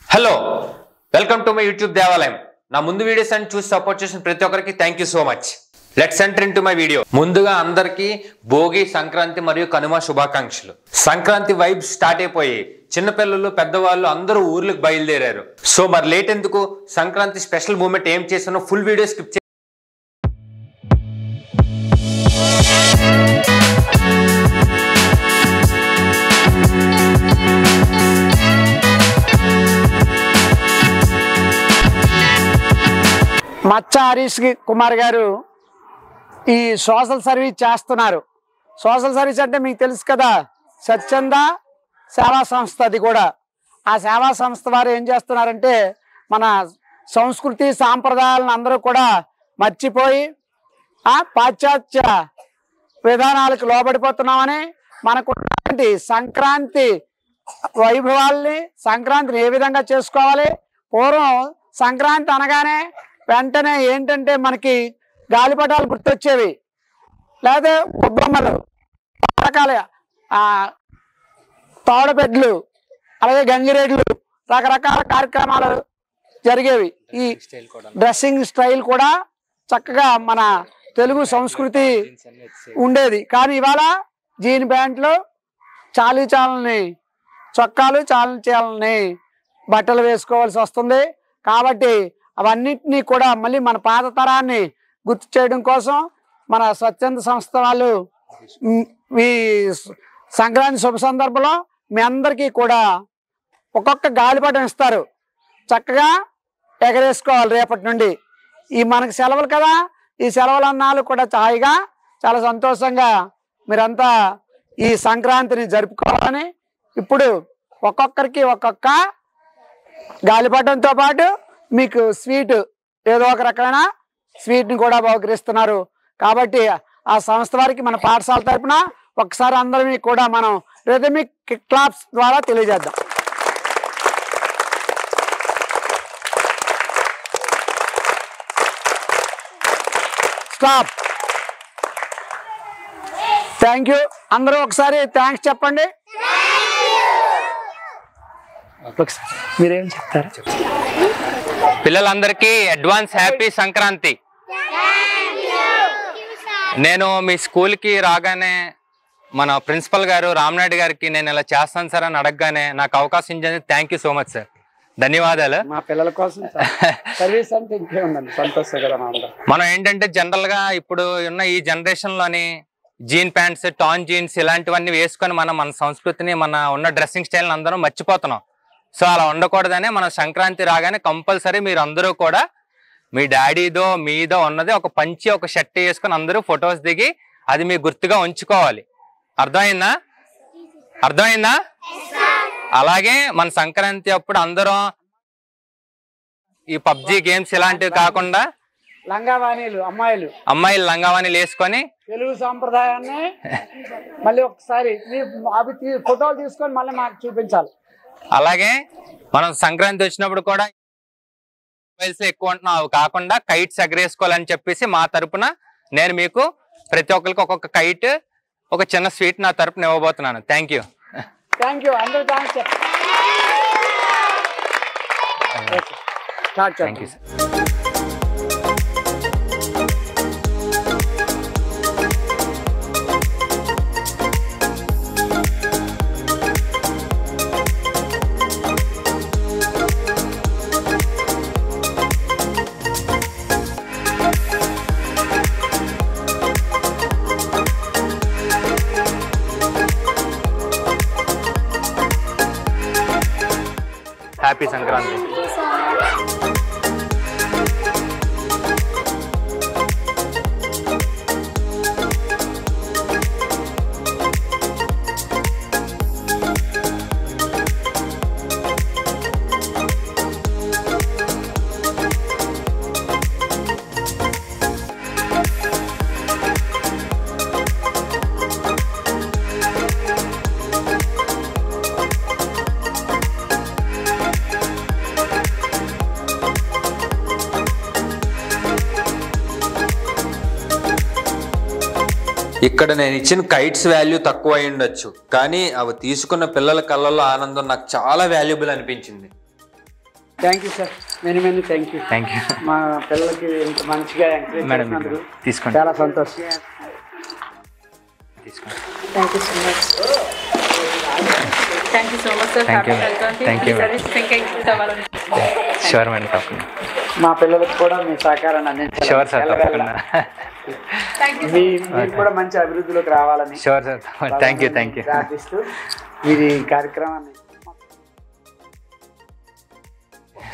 Hello, welcome to my YouTube దేవాలయం. నా ముందు వీడియోస్ అన్ని చూసి సపోర్ట్ చేసిన ప్రతి ఒక్కరికి thank you so much. Let's enter into my video. ముందుగా అందరికీ భోగి, సంక్రాంతి మరియు కనుమ శుభాకాంక్షలు. సంక్రాంతి వైబ్స్ స్టార్ట్ అయిపోయి చిన్నపిల్లలు, పెద్దవాళ్ళు అందరూ ఊర్లకు బయలుదేరారు. సో మరి లేట్ ఎందుకు, సంక్రాంతి స్పెషల్ మూమెంట్ ఏం చేసానో ఫుల్ వీడియో స్కిప్ చేసి మచ్చ హరీష్ కుమార్ గారు ఈ సోషల్ సర్వీస్ చేస్తున్నారు. సోషల్ సర్వీస్ అంటే మీకు తెలుసు కదా, స్వచ్ఛంద సేవా సంస్థ. అది కూడా ఆ సేవా సంస్థ వారు ఏం చేస్తున్నారంటే మన సంస్కృతి సాంప్రదాయాలను అందరూ కూడా మర్చిపోయి పాశ్చాత్య విధానాలకు లోబడిపోతున్నామని, మనకు సంక్రాంతి వైభవాల్ని, సంక్రాంతిని ఏ విధంగా చేసుకోవాలి. పూర్వం సంక్రాంతి అనగానే వెంటనే ఏంటంటే మనకి గాలిపటాలు గుర్తొచ్చేవి, లేదా కొబ్బమ్మలు, రకరకాల తోడపెడ్లు, అలాగే గంగిరెడ్లు, రకరకాల కార్యక్రమాలు జరిగేవి. ఈ డ్రెస్సింగ్ స్టైల్ కూడా చక్కగా మన తెలుగు సంస్కృతి ఉండేది. కానీ ఇవాళ జీన్ ప్యాంట్లు, చాలని చొక్కాలు, చాలని బట్టలు వేసుకోవాల్సి వస్తుంది. కాబట్టి అవన్నిటినీ కూడా మళ్ళీ మన పాత తరాన్ని గుర్తు చేయడం కోసం మన స్వచ్ఛంద సంస్థ వాళ్ళు ఈ సంక్రాంతి శుభ సందర్భంలో మీ అందరికీ కూడా ఒక్కొక్క గాలిపటం ఇస్తారు. చక్కగా ఎగరేసుకోవాలి రేపటి నుండి. ఈ మనకు సెలవులు కదా, ఈ సెలవులు అన్నాళ్ళు కూడా హాయిగా చాలా సంతోషంగా మీరంతా ఈ సంక్రాంతిని జరుపుకోవాలని, ఇప్పుడు ఒక్కొక్కరికి ఒక్కొక్క గాలిపటంతో పాటు మీకు స్వీట్, ఏదో ఒక రకమైన స్వీట్ని కూడా బహుకరిస్తున్నారు. కాబట్టి ఆ సంస్థ వారికి మన పాఠశాల తరపున ఒకసారి అందరినీ కూడా మనం రిథమిక్ క్లాప్స్ ద్వారా తెలియజేద్దాం. స్టాప్. Thank you. అందరూ ఒకసారి థ్యాంక్స్ చెప్పండి. మీరేం చెప్తారు? పిల్లలందరికీ అడ్వాన్స్ హ్యాపీ సంక్రాంతి. నేను మీ స్కూల్కి రాగానే మన ప్రిన్సిపల్ గారు రామనాయుడు గారికి నేను ఇలా చేస్తాను సార్ అని అడగగానే నాకు అవకాశం ఇచ్చింది. Thank you so much sir, ధన్యవాదాలు. మా పిల్లల కోసం సర్వీస్ అంటే ఇంకే ఉందండి, సంతోషం. మనం ఏంటంటే జనరల్గా ఇప్పుడు ఉన్న ఈ జనరేషన్లోని జీన్ ప్యాంట్స్, టాన్ జీన్స్ ఇలాంటివన్నీ వేసుకొని మన సంస్కృతిని, మన ఉన్న డ్రెస్సింగ్ స్టైల్ని అందరం మర్చిపోతున్నాం. సో అలా ఉండకూడదని మనం సంక్రాంతి రాగానే కంపల్సరీ మీరు అందరూ కూడా మీ డాడీదో మీదో ఉన్నది ఒక పంచి, ఒక షర్ట్ వేసుకొని అందరూ ఫొటోస్ దిగి అది మీ గుర్తుగా ఉంచుకోవాలి. అర్థమైందా? అలాగే మన సంక్రాంతి అప్పుడు అందరం ఈ పబ్జి గేమ్స్ ఇలాంటివి కాకుండా లంగావాణీలు, అమ్మాయిలు లంగావాణీలు వేసుకొని తెలుగు సాంప్రదాయాన్ని మళ్ళీ ఒకసారి అవి ఫోటోలు తీసుకొని మళ్ళీ మాకు చూపించాలి. అలాగే మనం సంక్రాంతి వచ్చినప్పుడు కూడా మొబైల్స్ ఎక్కువ ఉంటున్నాం, అవి కాకుండా కైట్స్ ఎగరేసుకోవాలని చెప్పేసి మా తరపున నేను మీకు ప్రతి ఒక్కరికి ఒక్కొక్క కైట్, ఒక చిన్న స్వీట్ నా తరపున ఇవ్వబోతున్నాను. Thank you. అందరూ thanks. Thank you sir. Happy Sankranti. ఇక్కడ నేను ఇచ్చిన కైట్స్ వాల్యూ తక్కువ అయి ఉండొచ్చు, కానీ అవి తీసుకున్న పిల్లల కళ్ళల్లో ఆనందం నాకు చాలా వాల్యుబుల్ అనిపించింది. Thank you sir, many many thank you. Thank you మా పిల్లలకి ఇంత మంచిగా ఎంకరేజ్ మేడం. చేసినందుకు తీసుకోండి చాలా సంతోషం. తీసుకోండి. Thank you so much. Thank you so much, sir. Thank you. Thank you. Sure madam, తప్పకుండా. మా పిల్లలకు కూడా మీ సహకారాన్ని అందించాలి. షూర్ సార్, తప్పకుండా. మీరు కూడా మంచి అభివృద్ధిలోకి రావాలని షూర్ సార్. థ్యాంక్ యూ ప్రార్థిస్తూ మీరు ఈ కార్యక్రమాన్ని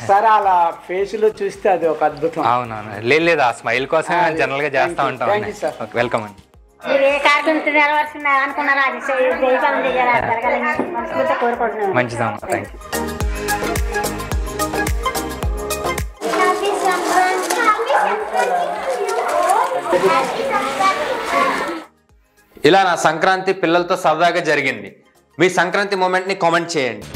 సార్ అలా ఫేస్ లో చూస్తే అది ఒక అద్భుతం. అవునవును, లేదు ఆ స్మైల్ కోసం జనరల్ గా చేస్తా ఉంటాం. వెల్కమ్ అండి. మీరు ఏ కార్యక్రమం నెరవేర్చిన అనుకున్నారో అది జయపాలన జరగాలని మనస్ఫూర్తిగా కోరుకుంటున్నాను. మంచిదమ్మా, థ్యాంక్ యూ. ఇలా నా సంక్రాంతి పిల్లలతో సరదాగా జరిగింది. మీ సంక్రాంతి మూమెంట్ని కామెంట్ చేయండి.